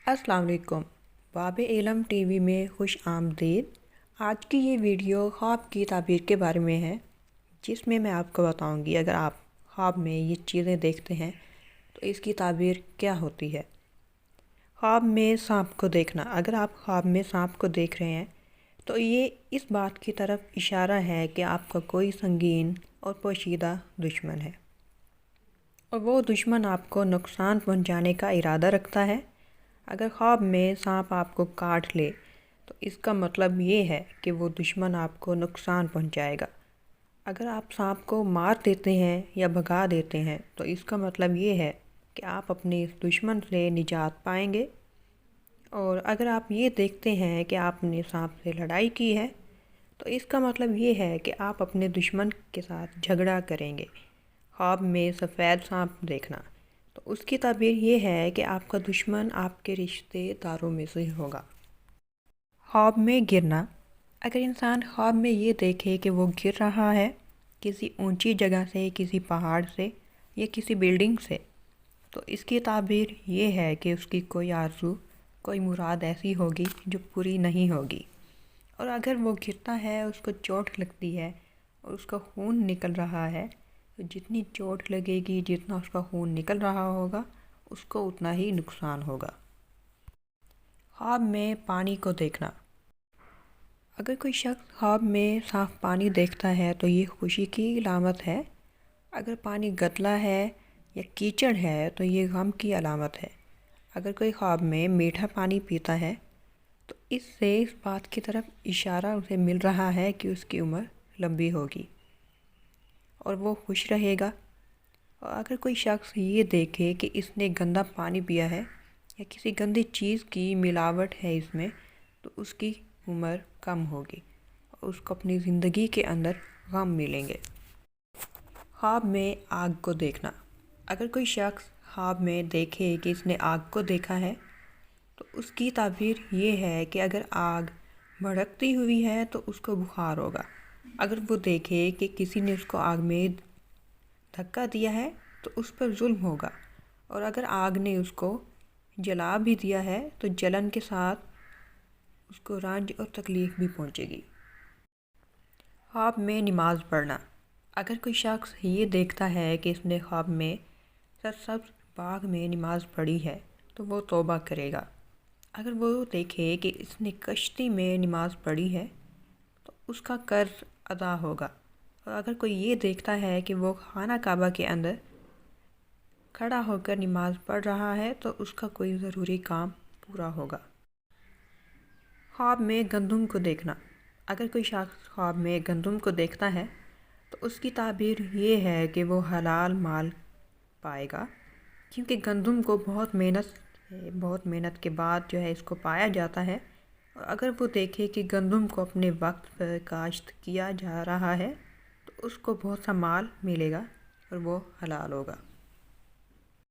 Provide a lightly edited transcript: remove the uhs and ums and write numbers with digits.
अस्सलाम वालेकुम। बाब इल्म टीवी में खुश आमदीद। आज की ये वीडियो ख्वाब की ताबीर के बारे में है, जिसमें मैं आपको बताऊंगी अगर आप ख्वाब में ये चीज़ें देखते हैं तो इसकी ताबीर क्या होती है। ख्वाब में सांप को देखना। अगर आप ख्वाब में सांप को देख रहे हैं तो ये इस बात की तरफ इशारा है कि आपका कोई संगीन और पोशीदा दुश्मन है और वो दुश्मन आपको नुकसान पहुंचाने का इरादा रखता है। अगर ख्वाब में सांप आपको काट ले तो इसका मतलब ये है कि वो दुश्मन आपको नुकसान पहुंचाएगा। अगर आप सांप को मार देते हैं या भगा देते हैं तो इसका मतलब ये है कि आप अपने इस दुश्मन से निजात पाएंगे। और अगर आप ये देखते हैं कि आपने सांप से लड़ाई की है तो इसका मतलब ये है कि आप अपने दुश्मन के साथ झगड़ा करेंगे। ख्वाब में सफ़ेद सांप देखना तो उसकी ताबीर ये है कि आपका दुश्मन आपके रिश्तेदारों में से होगा। ख्वाब में गिरना। अगर इंसान ख्वाब में ये देखे कि वो गिर रहा है किसी ऊंची जगह से, किसी पहाड़ से या किसी बिल्डिंग से, तो इसकी ताबीर ये है कि उसकी कोई आरज़ू, कोई मुराद ऐसी होगी जो पूरी नहीं होगी। और अगर वो गिरता है, उसको चोट लगती है और उसका खून निकल रहा है, तो जितनी चोट लगेगी, जितना उसका खून निकल रहा होगा, उसको उतना ही नुकसान होगा। ख्वाब में पानी को देखना। अगर कोई शख्स ख्वाब में साफ पानी देखता है तो ये खुशी की अलामत है। अगर पानी गंदा है या कीचड़ है तो ये गम की अलामत है। अगर कोई ख्वाब में मीठा पानी पीता है तो इससे इस बात की तरफ इशारा उसे मिल रहा है कि उसकी उम्र लंबी होगी और वो खुश रहेगा। और अगर कोई शख्स ये देखे कि इसने गंदा पानी पिया है या किसी गंदी चीज़ की मिलावट है इसमें, तो उसकी उम्र कम होगी और उसको अपनी ज़िंदगी के अंदर गम मिलेंगे। ख्वाब में आग को देखना। अगर कोई शख्स ख्वाब में देखे कि इसने आग को देखा है तो उसकी ताबीर ये है कि अगर आग भड़कती हुई है तो उसको बुखार होगा। अगर वो देखे कि किसी ने उसको आग में धक्का दिया है तो उस पर जुल्म होगा। और अगर आग ने उसको जला भी दिया है तो जलन के साथ उसको रंज और तकलीफ़ भी पहुंचेगी। ख्वाब में नमाज पढ़ना। अगर कोई शख्स ये देखता है कि इसने ख्वाब में सरसब्ज़ बाग में नमाज पढ़ी है तो वो तौबा करेगा। अगर वो देखे कि इसने कश्ती में नमाज पढ़ी है तो उसका कर्ज अदा होगा। और अगर कोई ये देखता है कि वो खाना काबा के अंदर खड़ा होकर नमाज पढ़ रहा है तो उसका कोई ज़रूरी काम पूरा होगा। ख्वाब में गंदम को देखना। अगर कोई शख्स ख्वाब में गंदम को देखता है तो उसकी ताबीर ये है कि वो हलाल माल पाएगा, क्योंकि गंदम को बहुत मेहनत के बाद जो है इसको पाया जाता है। और अगर वो देखे कि गंदम को अपने वक्त पर काश्त किया जा रहा है तो उसको बहुत सा माल मिलेगा और वो हलाल होगा।